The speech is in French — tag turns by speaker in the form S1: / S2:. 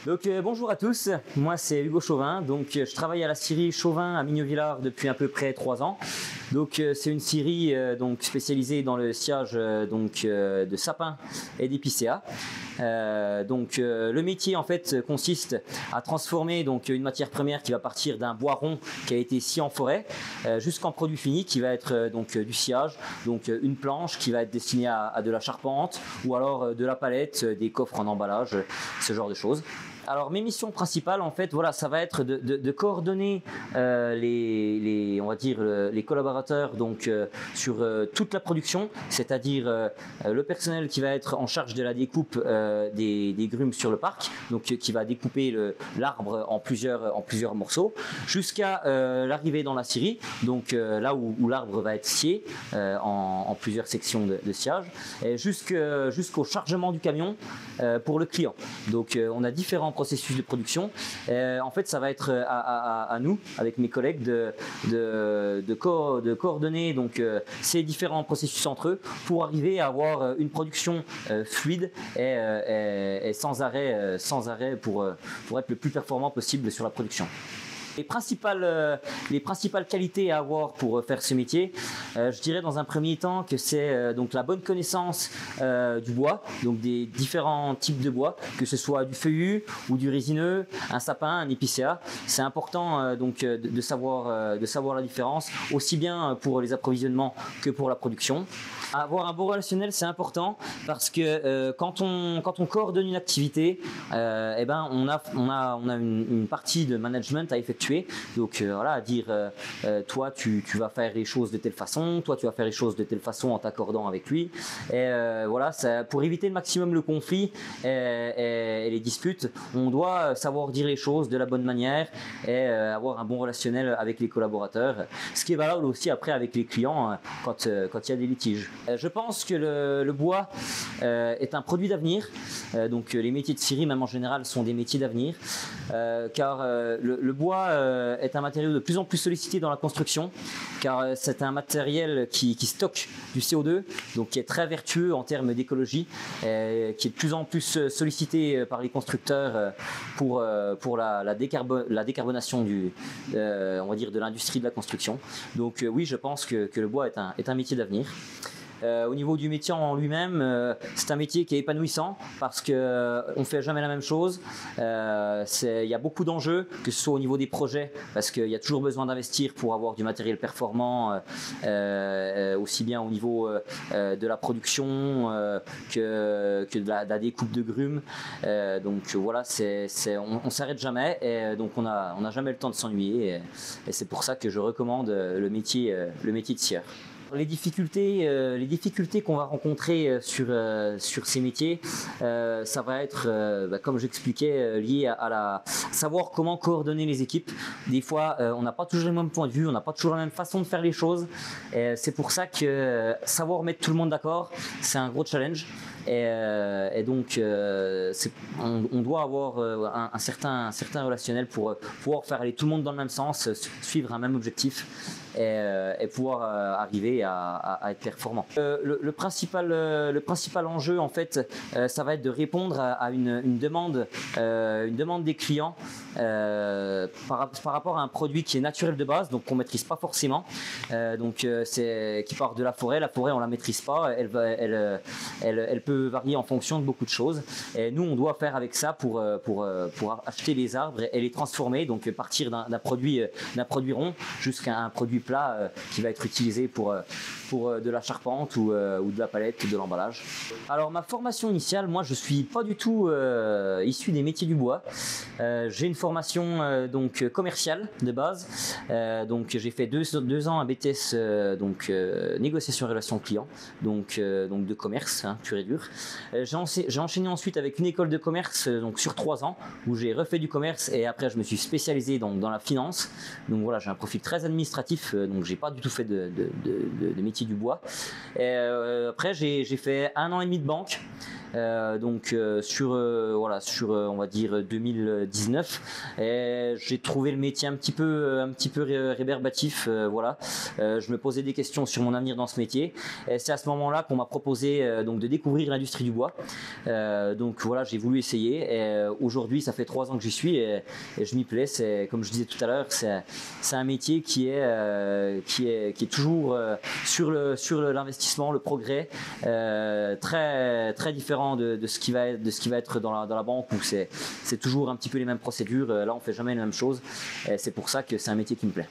S1: Bonjour à tous, moi c'est Hugo Chauvin, je travaille à la scierie Chauvin à Mignot-Villars depuis à peu près 3 ans. C'est une scierie spécialisée dans le sciage de sapins et d'épicéas. Le métier en fait consiste à transformer une matière première qui va partir d'un bois rond qui a été scié en forêt jusqu'en produit fini qui va être du sciage, une planche qui va être destinée à de la charpente ou alors de la palette, des coffres en emballage, ce genre de choses. Alors mes missions principales en fait ça va être de coordonner les collaborateurs sur toute la production, c'est-à-dire le personnel qui va être en charge de la découpe des grumes sur le parc, qui va découper l'arbre en plusieurs morceaux jusqu'à l'arrivée dans la scierie, là où l'arbre va être scié en plusieurs sections de sciage, et jusqu'au chargement du camion pour le client. On a différents processus de production. En fait, ça va être à nous, avec mes collègues, de coordonner ces différents processus entre eux pour arriver à avoir une production fluide et sans arrêt pour être le plus performant possible sur la production. Les principales qualités à avoir pour faire ce métier, je dirais dans un premier temps que c'est la bonne connaissance du bois, des différents types de bois, que ce soit du feuillu ou du résineux, un sapin, un épicéa. C'est important de savoir la différence, aussi bien pour les approvisionnements que pour la production. Avoir un bon relationnel, c'est important parce que quand on coordonne une activité, on a une partie de management à effectuer. À dire toi tu vas faire les choses de telle façon, toi tu vas faire les choses de telle façon en t'accordant avec lui. Pour éviter le maximum le conflit et les disputes, on doit savoir dire les choses de la bonne manière et avoir un bon relationnel avec les collaborateurs. Ce qui est valable aussi après avec les clients quand il y a des litiges. Je pense que le bois est un produit d'avenir. Les métiers de scierie, même en général, sont des métiers d'avenir, car le bois est un matériau de plus en plus sollicité dans la construction, car c'est un matériel qui stocke du CO2, qui est très vertueux en termes d'écologie, qui est de plus en plus sollicité par les constructeurs pour la décarbonation de l'industrie de la construction. Oui, je pense que le bois est un métier d'avenir. Au niveau du métier en lui-même, c'est un métier qui est épanouissant parce qu'on ne fait jamais la même chose. Il y a beaucoup d'enjeux, que ce soit au niveau des projets, parce qu'il y a toujours besoin d'investir pour avoir du matériel performant, aussi bien au niveau de la production que de la découpe de grumes. On ne s'arrête jamais et on n'a jamais le temps de s'ennuyer. Et c'est pour ça que je recommande le métier de scieur. Les difficultés qu'on va rencontrer sur ces métiers, ça va être, comme j'expliquais, lié à savoir comment coordonner les équipes. Des fois, on n'a pas toujours le même point de vue, on n'a pas toujours la même façon de faire les choses. C'est pour ça que savoir mettre tout le monde d'accord, c'est un gros challenge. On doit avoir un certain relationnel pour pouvoir faire aller tout le monde dans le même sens, suivre un même objectif et pouvoir arriver à être performant. Le principal enjeu en fait, ça va être de répondre à une demande des clients par rapport à un produit qui est naturel de base, qu'on maîtrise pas forcément, qui part de la forêt. La forêt, on la maîtrise pas, elle peut varier en fonction de beaucoup de choses. Et nous, on doit faire avec ça pour acheter les arbres et les transformer, partir d'un produit rond jusqu'à un produit plat qui va être utilisé pour de la charpente ou de la palette ou de l'emballage. Alors ma formation initiale, moi je suis pas du tout issu des métiers du bois. J'ai une formation commerciale de base. J'ai fait 2 ans à BTS négociation et relations clients, de commerce pur et dur. J'ai enchaîné ensuite avec une école de commerce sur 3 ans où j'ai refait du commerce et après je me suis spécialisé dans la finance. J'ai un profil très administratif, j'ai pas du tout fait de métier du bois. Et après j'ai fait 1 an et demi de banque on va dire 2019. Et j'ai trouvé le métier un petit peu rébarbatif. Je me posais des questions sur mon avenir dans ce métier. Et c'est à ce moment-là qu'on m'a proposé de découvrir l'industrie du bois. J'ai voulu essayer. Et aujourd'hui, ça fait 3 ans que j'y suis et je m'y plais. C'est, comme je disais tout à l'heure, c'est un métier qui est toujours sur l'investissement, le progrès, très très différent de ce qui va être dans la banque où c'est toujours un petit peu les mêmes procédures. Là, on fait jamais la même chose. Et c'est pour ça que c'est un métier qui me plaît.